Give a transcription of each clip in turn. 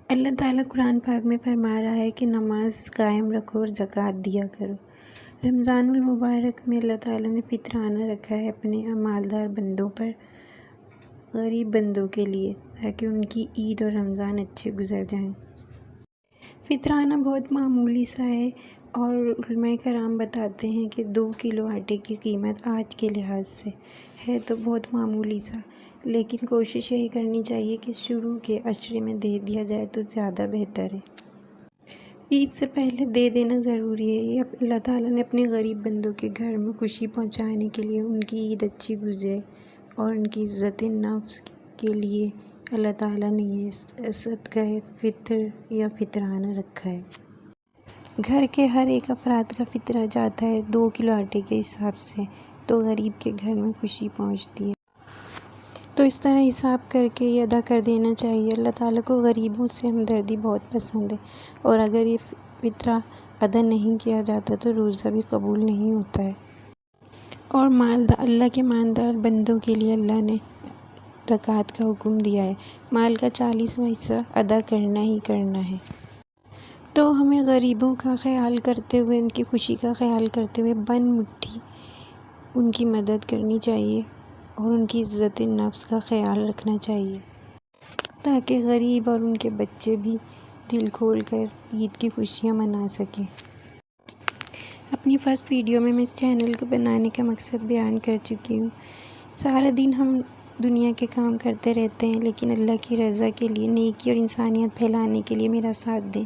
اللہ تعالیٰ قرآن پاک میں فرما رہا ہے کہ نماز قائم رکھو اور زکوٰۃ دیا کرو۔ رمضان المبارک میں اللہ تعالیٰ نے فطرانہ رکھا ہے اپنے مالدار بندوں پر، غریب بندوں کے لیے، تاکہ ان کی عید اور رمضان اچھے گزر جائیں۔ فطرانہ بہت معمولی سا ہے، اور علماء کرام بتاتے ہیں کہ 2 کلو آٹے کی قیمت آج کے لحاظ سے ہے تو بہت معمولی سا، لیکن کوشش یہی کرنی چاہیے کہ شروع کے عشرے میں دے دیا جائے تو زیادہ بہتر ہے۔ عید سے پہلے دے دینا ضروری ہے۔ یہ اللہ تعالیٰ نے اپنے غریب بندوں کے گھر میں خوشی پہنچانے کے لیے، ان کی عید اچھی گزرے اور ان کی عزت نفس کے لیے اللہ تعالیٰ نے یہ صدقہ فطر یا فطرانہ رکھا ہے۔ گھر کے ہر ایک افراد کا فطرہ جاتا ہے 2 کلو آٹے کے حساب سے، تو غریب کے گھر میں خوشی پہنچتی ہے۔ تو اس طرح حساب کر کے یہ ادا کر دینا چاہیے۔ اللہ تعالیٰ کو غریبوں سے ہمدردی بہت پسند ہے، اور اگر یہ فطرہ ادا نہیں کیا جاتا تو روزہ بھی قبول نہیں ہوتا ہے۔ اور اللہ کے مالدار بندوں کے لیے اللہ نے زکوٰۃ کا حکم دیا ہے، مال کا 40واں حصہ ادا کرنا ہی کرنا ہے۔ تو ہمیں غریبوں کا خیال کرتے ہوئے، ان کی خوشی کا خیال کرتے ہوئے بن مٹھی ان کی مدد کرنی چاہیے، اور ان کی عزت نفس کا خیال رکھنا چاہیے، تاکہ غریب اور ان کے بچے بھی دل کھول کر عید کی خوشیاں منا سکیں۔ اپنی فرسٹ ویڈیو میں اس چینل کو بنانے کا مقصد بیان کر چکی ہوں۔ سارا دن ہم دنیا کے کام کرتے رہتے ہیں، لیکن اللہ کی رضا کے لیے، نیکی اور انسانیت پھیلانے کے لیے میرا ساتھ دیں۔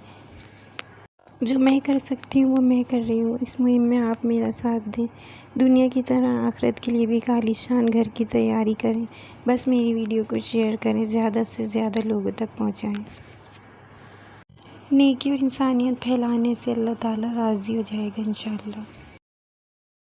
جو میں کر سکتی ہوں وہ میں کر رہی ہوں، اس مہم میں آپ میرا ساتھ دیں۔ دنیا کی طرح آخرت کے لیے بھی ایک عالیشان گھر کی تیاری کریں۔ بس میری ویڈیو کو شیئر کریں، زیادہ سے زیادہ لوگوں تک پہنچائیں۔ نیکی اور انسانیت پھیلانے سے اللہ تعالیٰ راضی ہو جائے گا انشاءاللہ۔